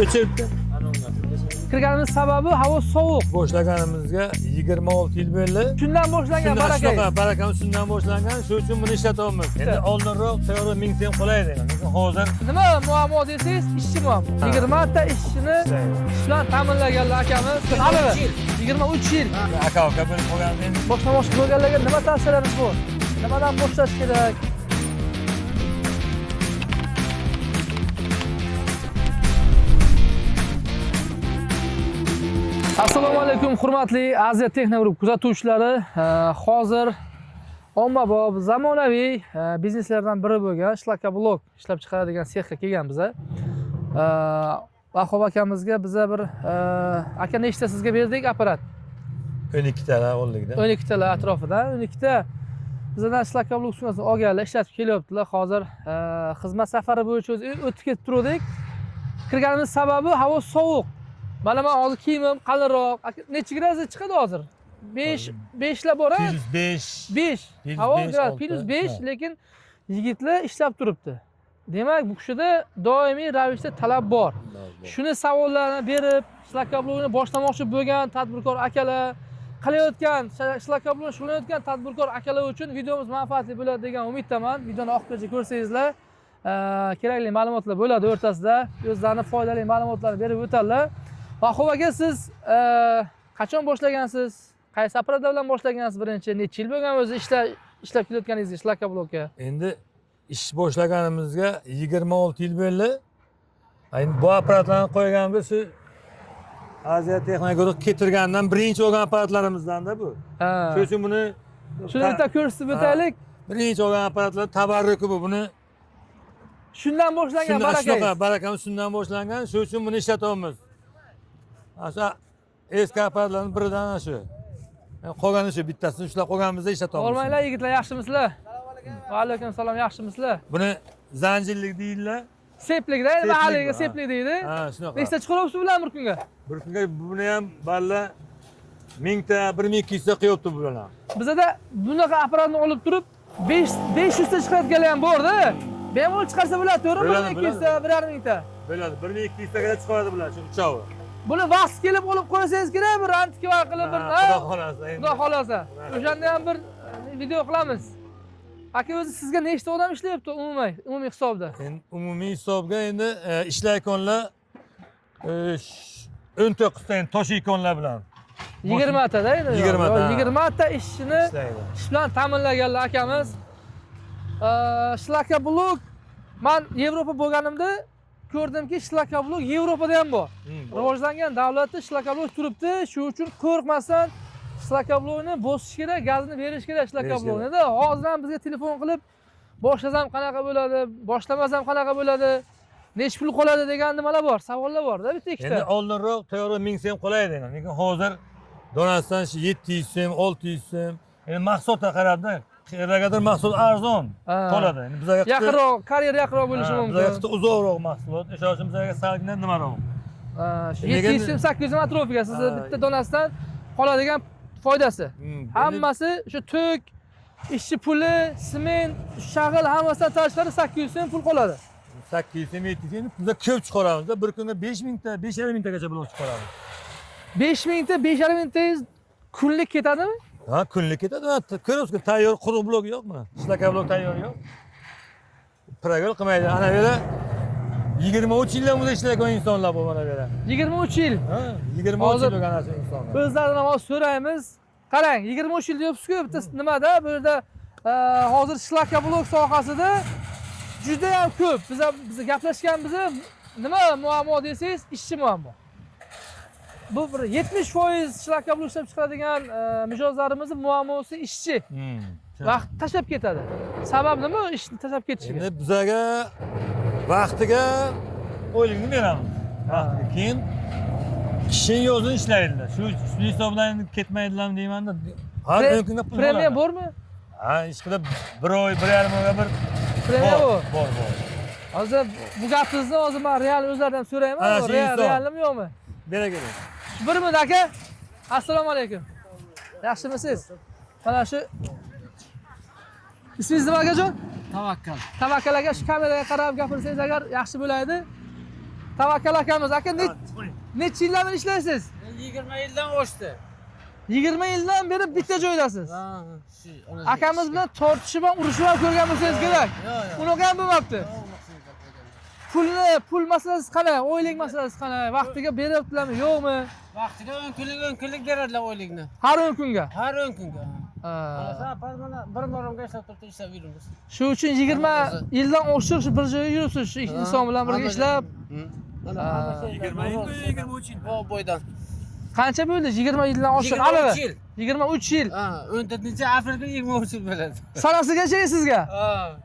o'chiribdi. Kirganimiz sababi havo sovuq. Boshlaganimizga 26 yil bo'ldi. Shundan boshlangan baraka. Barakamiz shundan boshlangan. Shuning uchun buni ishlatyapmiz. Endi oldinroq tayyorlab mingsam qulay degan. Lekin hozir Nima muammo desangiz, ishchi muammo. 20 ta ishchini ish bilan ta'minlaganlar akamiz. Hali 23 yil. aka bo'lib qolgan endi. Boshlamoqchi bo'lganlarga nima tavsiyalarimiz bor? Nimadan boshlash kerak? Assalomu alaykum hurmatli Aziya Texnogrup kuzatuvchilari. Hozir ommabop zamonaviy bizneslardan biri bo'lgan shlakablok ishlab chiqaradigan sexga kelganmiz. Vahob akamizga biza bir aka nechta sizga berdik apparat? 12 talar oldikda. 12 talar atrofida. 12 ta bizdan shlakablok uskunasini olganlar, ishlatib kelyaptilar. Hozir xizmat safari bo'yicha o'tib ketib turdik. Kirganimiz sababi havo sovuq. Mana men hozir kiyimim qalinroq. Necha gradusda chiqadi hozir? 5 la bor-a? -5. Havo gradus -5, lekin yigitlar ishlab turibdi. Demak, bu kishida doimiy ravishda talab bor. Shuni savollarni berib, shlakablokni boshlamoqchi bo'lgan tadbirkor akalar, qilayotgan shlakablokni shug'ullanayotgan tadbirkor akalar uchun videomiz manfaatli bo'ladi degan umiddaman. Videoni oxirigacha ko'rsangizlar, kerakli ma'lumotlar bo'ladi o'rtasida. O'zlarining foydali ma'lumotlarni berib o'tadilar. Vahub aka, siz qachon boshlagansiz? Qaysi apparatlar bilan boshlagansiz birinchi? Necha yil bo'lgan o'zi ishlab kelayotganingizga shlakablokka? Endi ish boshlaganimizga 26 yil bo'ldi. Endi bu apparatlarni qo'yganimda shu Aziya Texnogrup ketirgandan birinchi olgan apparatlarimizdan-da bu. Shuning uchun buni shuni bitta ko'rsatib o'taylik. Birinchi olgan apparatlar tabarruki bu. Buni shundan boshlangan baraka. Barakamiz shundan boshlangan. Shuning uchun buni ishlatyapmiz. Asha eski apparatlarning biridan shu. Qolgani shu bittasini ushlab qolganimizda ishlatyapmiz. O'rmanglar yigitlar, yaxshimisizlar? Va alaykum assalom, yaxshimisizlar? Buni zanjirlik deydilar. Seplikda, mahallaga seplik deydi. Ha, shunaqa. Nechta chiqaryapsiz bular bir kunga? Bir kunga buni ham balla 1000 ta, 1200 ta qilyapti bular. Bizda bunaqa apparatni olib turib 500 ta chiqaradiganlar ham bor-da. Bemalol chiqarsa bo'ladi, to'g'rimi? 1200 ta, 1500 ta. Bo'ladi, 1200 taga chiqaradi bular, shu uchovi. Buni vaqt kelib olib qo'ysangiz kerak, bir antikva qilib bir, Xudo xolasa. Xudo xolasa. O'shanda ham bir video qilamiz. Aka, o'zi sizga nechta odam ishlayapti umumiy hisobda? Endi umumiy hisobga endi ishlayotganlar 19 ta tosh ikonlar bilan 20 ta da endi. 20 ta ishchini ish bilan ta'minlaganlar akamiz. Shlakablok, men Yevropa bo'lganimda ko'rdimki, shlakablok Yevropada ham bor. Rivojlangan davlatda shlakablok turibdi. Shuning uchun qo'rqmasdan shlakablokni bosish kerak, gazini berish kerak shlakablokni. Hozir ham bizga telefon qilib, boshlasam qanaqa bo'ladi, boshlamasam qanaqa bo'ladi, nech pul qoladi degan nimalar bor, savollar bor-da bitta ikkita. Endi oldinroq tayyorlab mingsam qolay degan. Lekin hozir donasidan 700 so'm, 600 so'm. Endi mahsulotga qarab-da, qayergadir mahsulot arzon qoladi. Endi bizga yaqinroq, karyera yaqinroq bo'lishi mumkin. Bizga uzoqroq mahsulot, o'sha uchun bizga salgina nimaroq. 700 so'm, 800 so'm atrofiga sizni bitta donasidan qoladigan foydasi. Hammasi shu tuk, ishchi puli, sement, shag'il hammasidan tashqari 800 so'm pul qoladi. 800 so'm, 700 so'm bizda ko'p chiqaramiz-da. Bir kunda 5000 ta, 5500 tagacha blok chiqaramiz. 5000 ta, 5500 ta kunlik ketadimi? Ha, kunlik ketadi. Ko'rasiz, tayyor quruq blok yo'qmi? Shlakablok tayyor yo'q. Pragol qilmaydi. Ana bera 23 yildan beri ishlayotgan insonlar bu mana bera. 23 yil. Ha, 23 yil bo'lgan insonlar. O'zlaridan hozir so'raymiz. Qarang, 23 yil deyapsiz-ku, bitta nimada, bu yerda hozir shlakablok sohasida juda ham ko'p. Biz gaplashganmiz, nima muammo desangiz, ishchi muammo. Bu bir 70% shlakablok ishlab chiqaradigan mijozlarimizning muammosi ishchi. Vaqt tashlab ketadi. Sabab nima ishni tashlab ketishiga? Endi bizga vaqtiga o'ylikni beramiz. Vaqtiga keyin kishin yozini ishlaydilar. Shu hisobdan ketmaydilar deyman-da. Har kunga pul premiya bormi? Ha, ishqida 1 oy, 1,5 oyga bir premiya bor. Bor. Hozir bu gapingizni hozir men real o'zlaridan so'rayman. Realmi yo'qmi? Bera kerak. Bir minut aka. Assalomu alaykum. Yaxshimisiz? Mana shu ismingiz nima akajon? Tavakkal. Tavakkal aka, shu kameraga qarab gapirsangiz agar yaxshi bo'ladi. Tavakkal akamiz. Aka necha yildan beri ishlaysiz? 20 yildan oshdi. 20 yildan beri bitta joydasiz. Ha, Akamiz bilan tortishib ham urushib ham ko'rgan bo'lsangiz kerak. Unaqa ham bo'lmabdi. Pul masalasi qalay? Oylik masalasi qalay? Vaqtiga beryaptilarmi, yo'qmi? Vaqtiga 10 kunlik beradilar oylikni. Har 10 kunga. Har 10 kunga. Ha. Mana bir maromga ishlab turib ishlab yuribmiz. Shu uchun 20 yildan oshiq shu bir joyda yuribsiz, shu inson bilan birga ishlab. Mana 23 yil. Bu boydan. Qancha bo'ldi? 20 yildan oshiq. 23 yil. 23 yil. Ha, 14-aprelga 23 yil bo'ladi. Sanasigacha sizga. Ha.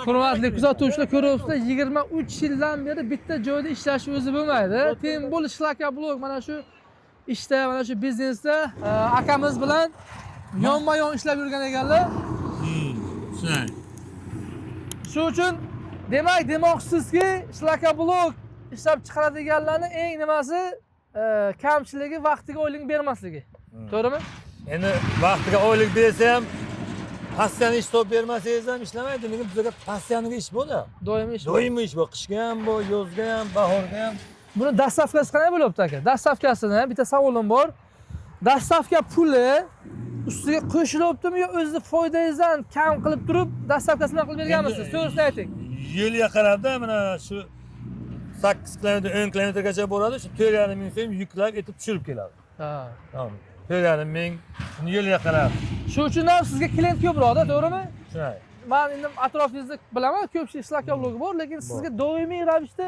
Hurmatli kuzatuvchilar, ko'ryapsizlar, 23 yildan beri bitta joyda ishlash o'zi bo'lmaydi. Tembol Shlaka blog mana shu ishda, mana shu biznesda akamiz bilan yonma-yon ishlab yurgan ekanlar. Shu uchun demoqchisizki, Shlaka blog ishlab chiqaradiganlarning eng nimasi kamchiligi vaqtiga oylik bermasligi. To'g'rimi? Endi vaqtiga oylik bersa ham passiyani ish topib bermasangiz ham ishlamaydi. Lekin bizga passiyaniga ish bo'ladi. Doimiy ish. Doimiy ish bor. Qishga ham bor, yozga ham, bahorga ham. Buni dastavkasi qanday bo'lyapti aka? Dastavkasini bitta savolim bor. Dastavka puli ustiga qo'shilyaptimi yo o'zining foydangizdan kam qilib turib dastavkasini qilib berganmisiz? To'g'risini ayting. Yo'lga qarabda mana shu 8 kilometr, 10 kilometrgacha boradi. Shu 4,5 ming so'm yuklab etib tushirib keladi. Ha. Tamam. 4,5 ming yo'lga qarab. Shu uchun ham sizga klient ko'proqda, to'g'rimi? Shunday. Men endi atrofingizda bilaman, ko'pchilik Shlaka blogi bor, lekin sizga doimiy ravishda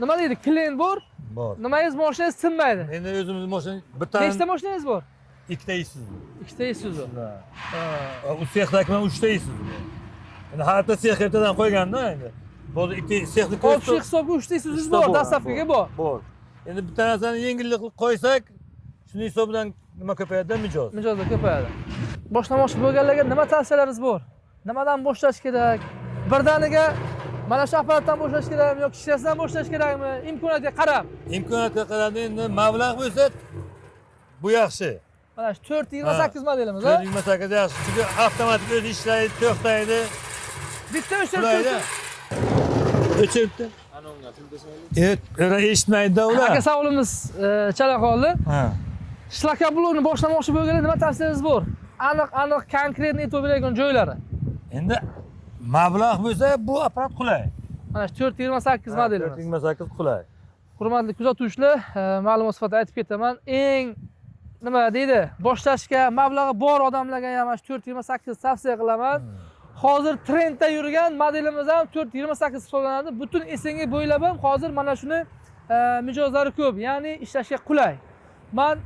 nima deydi, klient bor. Bor. Nimangiz mashinangiz tinmaydi. Endi o'zimiz mashina bitta Nechta mashinangiz bor? ikkita Isuzu. Ikkita Isuzu. U sexdagi men 3ta Isuzu. Endi har bitta sex ertadan qo'yganda endi. Bu ikki sexni Общий hisobga 3ta Isuzu bor, dastavkaga bor. Bor. Endi bitta narsani yengillik qilib qo'ysak, shuning hisobidan nima ko'payadi, mijoz. Mijozlar ko'payadi. Boshlamoqchi bo'lganlarga nima tavsiyalaringiz bor? Nimadan boshlash kerak? Birdaniga mana shu apparatdan boshlash kerakmi yoki kishlasidan boshlash kerakmi? Imkoniyatga qarab. Imkoniyatga qarab endi mablag' bo'lsa bu yaxshi. Mana shu 428 modelimiz, ha? 428 yaxshi. Chunki avtomatik o'zi ishlaydi, to'xtaydi. Bitta o'chirib O'chiribdi. Eshitmaydi ular. aka savolimiz chala qoldi. Ha. Shlaka blogni boshlamoqchi bo'lganlar nima tavsiyangiz bor? Aniq konkret aytib beradigan joylari. Endi mablag' bo'lsa bu apparat qulay. Mana shu 428 modelimiz. 428 qulay. Hurmatli kuzatuvchilar, ma'lumot sifatida aytib ketaman. Eng nima deydi, boshlashga mablag'i bor odamlarga ham mana shu 428 tavsiya qilaman. Hozir trendda yurgan modelimiz ham 428 hisoblanadi. Butun SNG bo'ylab ham hozir mana shuni mijozlari ko'p, ya'ni ishlashga qulay. Men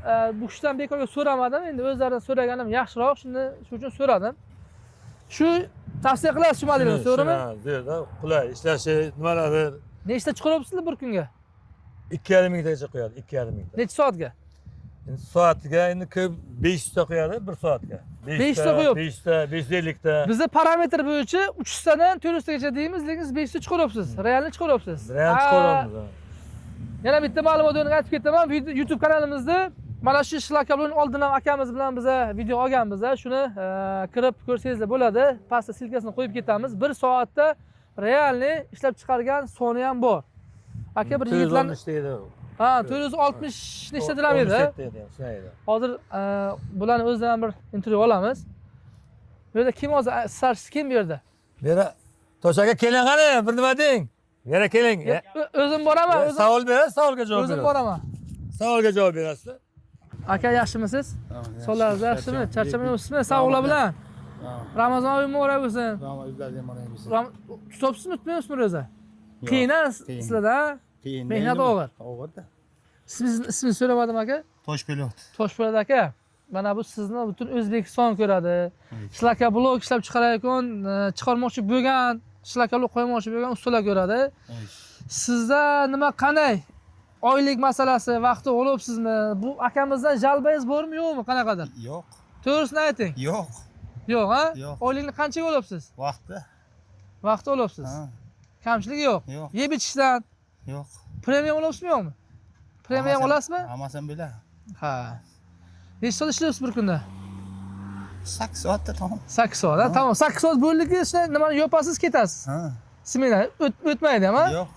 bu ishdan bekorga so'ramadim, endi o'zlaridan so'raganim yaxshiroq, shuning uchun so'radim. Shu tavsiya qilasiz shu modelni, to'g'rimi? Ha, qulay, ishlashi nimalardir. Nechta chiqaryapsizlar bir kunga? 2,5 mingtacha qo'yadi, 2,5 mingta. Necha soatga? Endi soatiga endi ko'p 500 ta qo'yadi bir soatga. 500 ta qo'yib. 500 ta, 550 ta. Bizda parametr bo'yicha 300 tadan 400 tagacha deymiz, lekin siz 500 chiqaryapsiz. Realni chiqaryapsiz. Real chiqaramiz. Yana bitta ma'lumotni aytib ketaman. YouTube kanalimizda mana shu Shlaka blogni oldin ham akamiz bilan biz video olganmiz. Shuni kirib ko'rsangiz bo'ladi. Pastda silkasini qo'yib ketamiz. 1 soatda realni ishlab chiqargan soni ham bor. Aka bir yigitlarni 460 deydi. ha 460 nechta dilam edi. Shunday. Hozir bularni o'zidan bir intervyu olamiz. Bu yerda kim hozir starshis kim bu yerda? Bu yerda Toshaka keling qani, bir nima deng. Bu yerga keling. O'zim boraman, o'zim. Savol berasiz, savolga javob berasiz. O'zim boraman. Savolga javob berasiz. Aka yaxshimisiz? Sonlaringiz yaxshimi? Charchamayapsizmi? Sog'lar bilan. Ramazon oyi muborak bo'lsin. Tutibsizmi, tutmayapsizmi ro'za? Qiyin sizlarda? Qiyin. Mehnat og'ir. Og'irda. Ismingizni so'ramadim aka. Toshpo'lat. Toshpo'lat aka. Mana bu sizni butun O'zbekiston ko'radi. Shlaka blog ishlab chiqarayotgan, chiqarmoqchi bo'lgan, Shlaka blog qo'ymoqchi bo'lgan ustalar ko'radi. Sizda nima qanday? Oylik masalasi, vaqti olibsizmi? Bu akamizdan jalbangiz bormi, yo'qmi, qanaqadir? Yo'q. To'g'risini ayting. Yo'q. Yo'q, ha? Yo'q. Oylikni qanchaga olibsiz? Vaqti. Vaqti olibsiz. Ha. Kamchiligi yo'q. Yo'q. Yeb ichishdan Yo'q. premium olasizmi, yo'qmi? Premium olasizmi? Hammasini biladi. Ha. Necha soat ishlaysiz bir kunda? 8 soatda tamom. 8 soat, ha? Tamam. 8 soat bo'ldiki, ishni nimani yopasiz, ketasiz. Ha. Smena o'tmaydi ham, ha? Yo'q.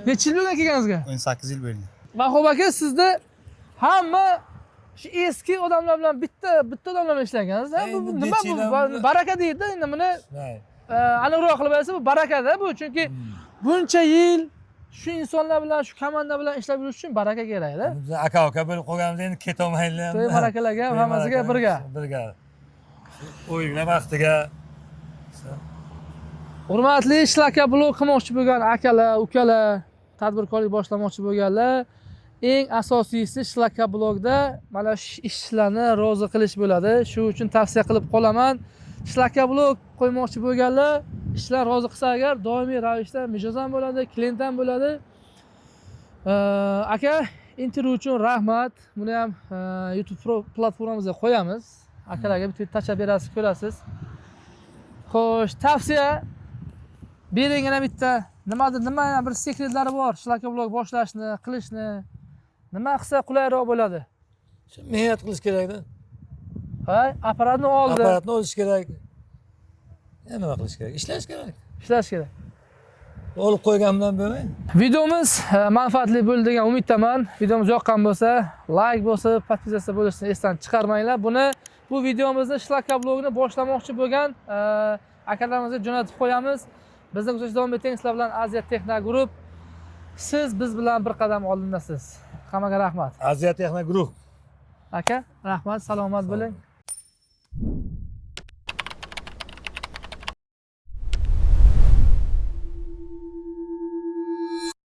Necha yil bo'lgan kelganingizga? 18 yil bo'ldi. Vahоб aka, sizda hamma shu eski odamlar bilan bitta odamlar bilan ishlagansiz. Bu nima bu? Baraka deydi. Endi buni aniqroq qilib aytsa, bu barakada bu. Chunki buncha yil shu insonlar bilan, shu komanda bilan ishlab yurish uchun baraka kerak-da. Biz aka bo'lib qolganmiz, endi ketolmaylar. To'y barakalarga hammasiga birga. O'yinlar vaqtiga. Hurmatli Shlaka blog qilmoqchi bo'lgan akalar, ukalar, tadbirkorlik boshlamoqchi bo'lganlar, eng asosiysi Shlaka blogda mana shu ishlarni rozi qilish bo'ladi. Shu uchun tavsiya qilib qolaman. Shlaka blog qo'ymoqchi bo'lganlar, ishlar rozi qilsa agar doimiy ravishda mijoz ham bo'ladi, klient ham bo'ladi. Aka, intervyu uchun rahmat. Buni ham YouTube platformamizga qo'yamiz. Akalarga bitta tacha berasiz, ko'rasiz. Xo'sh, tavsiya bering yana bitta. Nima bir sekretlari bor Shlaka blog boshlashni, qilishni. Nima qilsa qulayroq bo'ladi? Mehnat qilish kerak-da. Hay, apparatni oldi. Apparatni olish kerak. Nima qilish kerak? Ishlash kerak. Ishlash kerak. Olib qo'ygan bilan bo'lmaydi. Videomiz manfaatli bo'ldi degan umiddaman. Videomiz yoqqan bo'lsa, like bosib, podpisatsiya bo'lishni esdan chiqarmanglar. Bu videomizni Shlaka blogini boshlamoqchi bo'lgan akalarimizga jo'natib qo'yamiz. Bizni kuzatishda davom eting. Sizlar bilan Aziya Texna Group. Siz biz bilan bir qadam oldindasiz. Hammaga rahmat. Aziya Texna Group. Aka, rahmat, salomat bo'ling.